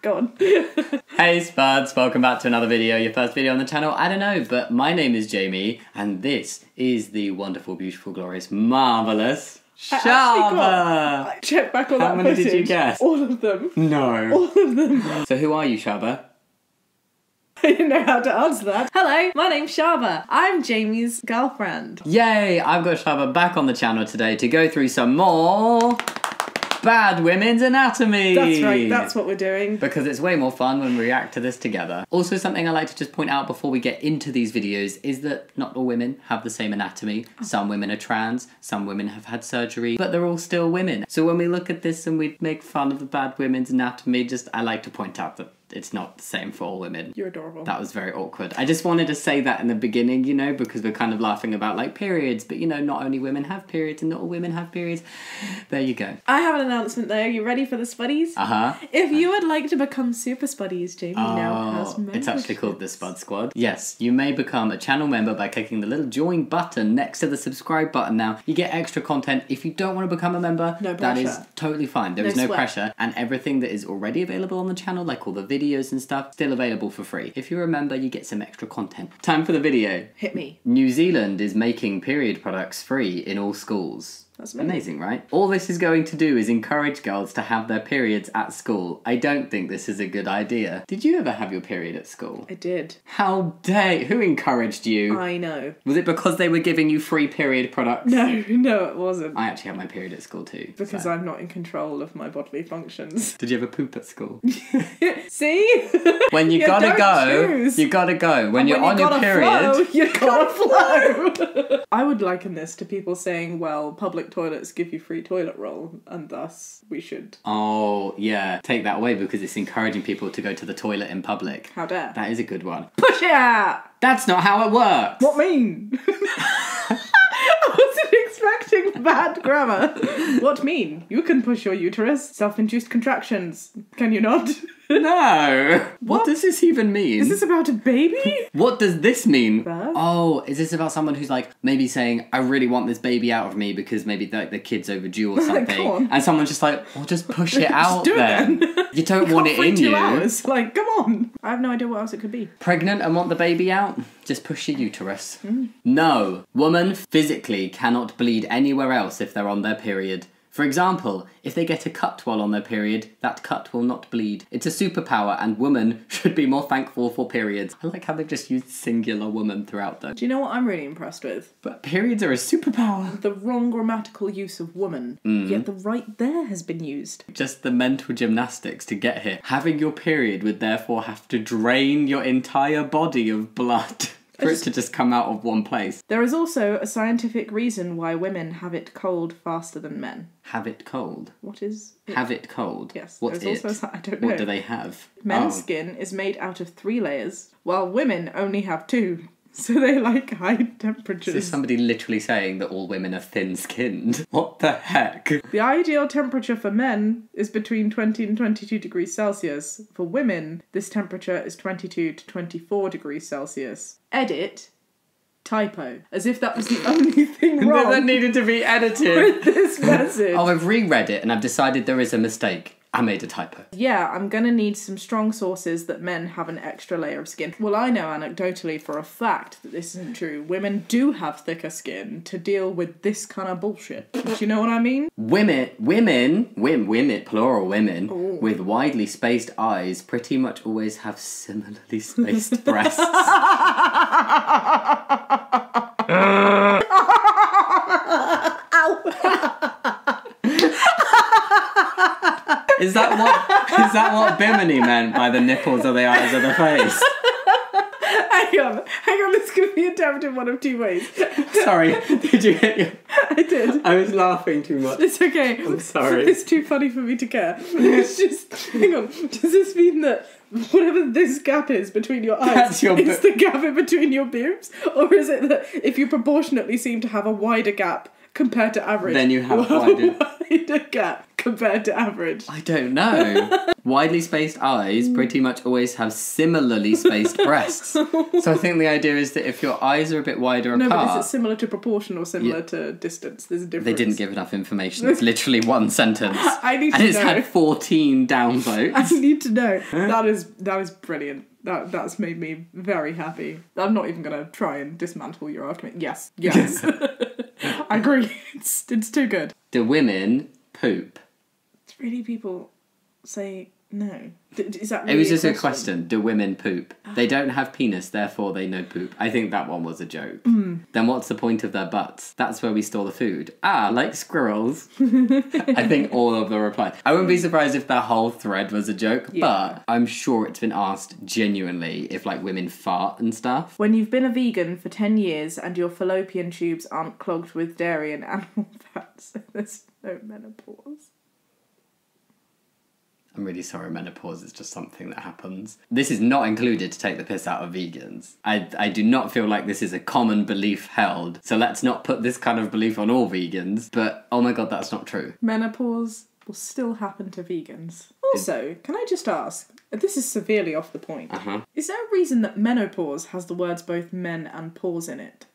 Go on. Hey Spuds, welcome back to another video, your first video on the channel. I don't know, but my name is Jamie, and this is the wonderful, beautiful, glorious, marvellous Shaba! Check back on that How many footage. did you guess? All of them. No. All of them. So who are you, Shaba? I didn't know how to answer that. Hello, my name's Shaba. I'm Jamie's girlfriend. Yay! I've got Shaba back on the channel today to go through some more bad women's anatomy. That's right, that's what we're doing. Because it's way more fun when we react to this together. Also, something I like to just point out before we get into these videos is that not all women have the same anatomy. Some women are trans, some women have had surgery, but they're all still women. So when we look at this and we make fun of the bad women's anatomy, I like to point out that it's not the same for all women. You're adorable. That was very awkward. I just wanted to say that in the beginning, you know, because we're kind of laughing about like periods, but you know, not only women have periods and not all women have periods. There you go. I have an announcement though. You ready for the Spuddies? Uh-huh. If you would like to become Super Spuddies, Jamie now has memberships. It's actually called the Spud Squad. Yes, you may become a channel member by clicking the little join button next to the subscribe button now. You get extra content. If you don't want to become a member, no that is totally fine. There is no pressure. And everything that is already available on the channel, like all the videos and stuff, still available for free. If you're a member, you get some extra content. Time for the video. Hit me. New Zealand is making period products free in all schools. That's amazing, right? All this is going to do is encourage girls to have their periods at school. I don't think this is a good idea. Did you ever have your period at school? I did. How dare? Who encouraged you? I know. Was it because they were giving you free period products? No, it wasn't. I actually had my period at school too. Because I'm not in control of my bodily functions. Did you ever poop at school? See? When you gotta go, you gotta go. When you're on your period, you gotta flow. I would liken this to people saying, well, public toilets give you free toilet roll, and thus we should... Oh, yeah. Take that away because it's encouraging people to go to the toilet in public. How dare. That is a good one. Push it out! That's not how it works! What mean? I wasn't expecting bad grammar. What mean? You can push your uterus. Self-induced contractions. Can you not? No. What does this even mean? Is this about a baby? What does this mean? Birth? Oh, is this about someone who's like maybe saying, I really want this baby out of me because maybe the kid's overdue or something. And someone's just like, well, just push it out do then. it then. You don't want it in 2 you. hours. Like, come on. I have no idea what else it could be. Pregnant and want the baby out? Just push your uterus. No. Woman physically cannot bleed anywhere else if they're on their period. For example, if they get a cut while on their period, that cut will not bleed. It's a superpower and women should be more thankful for periods. I like how they've just used singular woman throughout though. Do you know what I'm really impressed with? But periods are a superpower. The wrong grammatical use of woman, yet the right there has been used. Just the mental gymnastics to get here. Having your period would therefore have to drain your entire body of blood. For it to just come out of one place. There is also a scientific reason why women have it cold faster than men. Have it cold? What is it? Have it cold? Yes. What's it? Also I don't know. What do they have? Men's skin is made out of 3 layers, while women only have 2. So they like high temperatures. Is somebody literally saying that all women are thin-skinned? What the heck? The ideal temperature for men is between 20 and 22 degrees Celsius. For women, this temperature is 22 to 24 degrees Celsius. Edit. Typo. As if that was the only thing wrong. That needed to be edited. With this message. Oh, I've reread it and I've decided there is a mistake. I made a typo. Yeah, I'm gonna need some strong sources that men have an extra layer of skin. Well, I know anecdotally for a fact that this isn't true. Women do have thicker skin to deal with this kind of bullshit. Do you know what I mean? Women, plural women, with widely spaced eyes pretty much always have similarly spaced breasts. Is that what Bimini meant by the nipples or the eyes or the face? Hang on, this could be interpreted one of 2 ways. Sorry, did you hit your... I did. I was laughing too much. It's okay. I'm sorry. It's too funny for me to care. It's just, hang on, does this mean that whatever this gap is between your eyes is the gap in between your boobs? Or is it that if you proportionately seem to have a wider gap compared to average. Then you have wider... wider gap compared to average. I don't know. Widely spaced eyes pretty much always have similarly spaced breasts. So I think the idea is that if your eyes are a bit wider apart... No, but is it similar to proportion or similar to distance? There's a difference. They didn't give enough information. It's literally one sentence. I need to know. And it's had 14 downvotes. I need to know. That is brilliant. That's made me very happy. I'm not even going to try and dismantle your argument. Yes. I agree. It's too good. Do women poop? It's really people say no. Is that really It was just a question. Do women poop? They don't have penis, therefore they no poop. I think that one was a joke. Then what's the point of their butts? That's where we store the food. Like squirrels. I think all of the replies. I wouldn't be surprised if that whole thread was a joke, but I'm sure it's been asked genuinely if like women fart and stuff. When you've been a vegan for 10 years and your fallopian tubes aren't clogged with dairy and animal fats, there's no menopause. I'm really sorry, menopause is just something that happens. This is not included to take the piss out of vegans. I do not feel like this is a common belief held, so let's not put this kind of belief on all vegans, but oh my god, that's not true. Menopause will still happen to vegans. Also, can I just ask, this is severely off the point, is there a reason that menopause has the words both men and pause in it?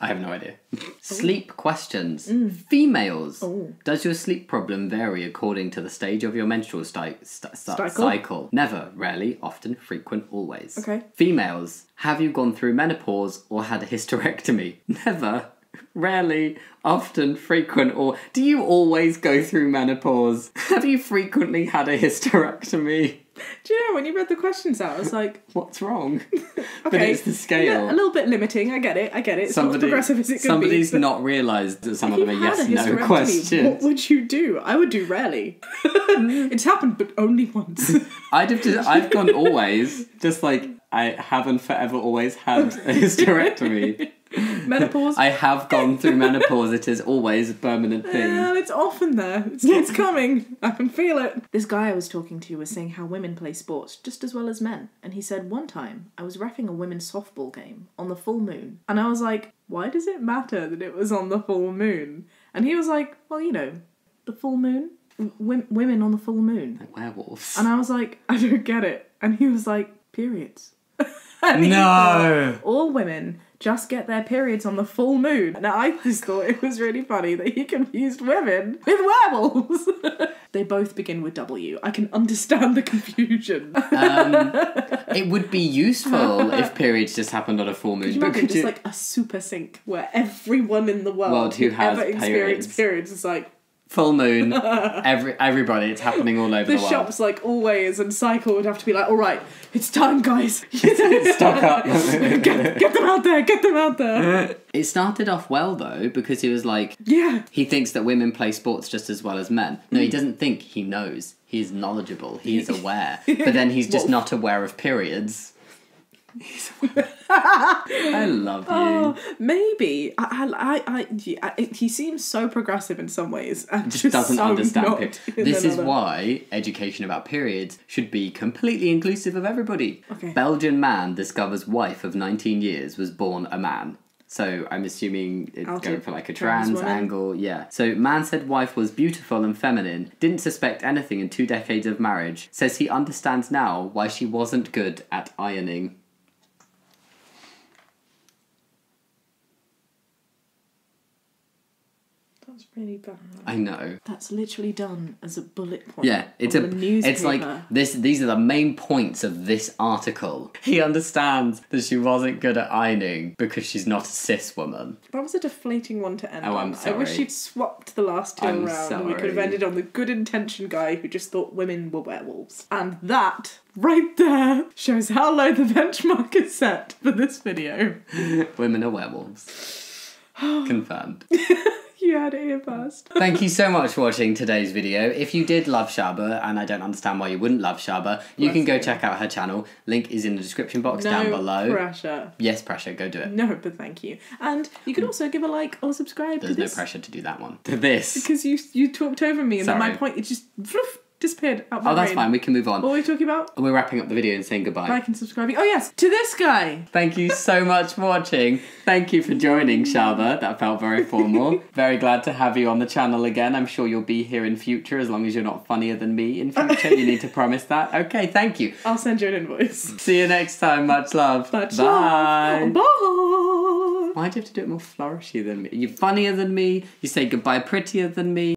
I have no idea. Sleep questions. Females. Does your sleep problem vary according to the stage of your menstrual cycle? Never, rarely, often, frequent, always. Okay. Females. Have you gone through menopause or had a hysterectomy? Never, rarely, often, frequent, or... Do you always go through menopause? Have you frequently had a hysterectomy? Do you know, when you read the questions out, I was like... What's wrong? Okay, but it's the scale. A little bit limiting, I get it. It's not as progressive as it could be. Somebody's not realised that some of them are yes-no questions. What would you do? I would do rarely. It's happened, but only once. I've gone always, just like I haven't forever always had a hysterectomy. Menopause? I have gone through menopause. It is always a permanent thing. It's often there. It's coming. I can feel it. This guy I was talking to was saying how women play sports just as well as men. And he said, one time, I was reffing a women's softball game on the full moon. And I was like, why does it matter that it was on the full moon? And he was like, well, you know, the full moon. Women on the full moon. Like werewolves. And I was like, I don't get it. And he was like, periods. No! All women just get their periods on the full moon. Now, I just thought it was really funny that he confused women with werewolves. They both begin with W. I can understand the confusion. It would be useful if periods just happened on a full moon. Could you imagine just like a super sync where everyone in the world who has ever experienced periods is like... Full moon, everybody, it's happening all over the world. The shops, like always, and Cycle would have to be like, all right, it's time, guys. Stock up. Get them out there. It started off well, though, because he was like... Yeah. He thinks that women play sports just as well as men. No, he doesn't think, he knows. He is knowledgeable. He is aware. But then he's just not aware of periods. I love you. Oh, maybe he seems so progressive in some ways and just doesn't so understand periods. This is why education about periods should be completely inclusive of everybody. Okay. Belgian man discovers wife of 19 years was born a man. So I'm assuming it's going for like a trans angle. Yeah. So man said wife was beautiful and feminine. Didn't suspect anything in 2 decades of marriage. Says he understands now why she wasn't good at ironing. That's really bad. I know. That's literally done as a bullet point. Yeah, it's newspaper. It's like these are the main points of this article. He understands that she wasn't good at ironing because she's not a cis woman. That was a deflating one to end on. I'm sorry. I wish you'd swapped the last two around and we could have ended on the good intention guy who just thought women were werewolves. And that right there shows how low the benchmark is set for this video. Women are werewolves. Confirmed. You had it here first. Thank you so much for watching today's video. If you did love Shaba, and I don't understand why you wouldn't love Shaba, you can go check out her channel. Link is in the description box down below. No pressure. Yes, pressure. Go do it. No, but thank you. And you can also give a like or subscribe to this. There's no pressure to do that one. To this. Because you talked over me and then my point, it just disappeared out my Oh, that's brain. fine. We can move on. What were we talking about? We're wrapping up the video and saying goodbye. Like and subscribing. Oh, yes, to this guy. Thank you so much for watching. Thank you for joining, Shaba. That felt very formal. Very glad to have you on the channel again. I'm sure you'll be here in future as long as you're not funnier than me in future. You need to promise that. Okay, thank you. I'll send you an invoice. See you next time. Much love. Much Bye. love. Bye. Why do you have to do it more flourishy than me? You're funnier than me. You say goodbye prettier than me.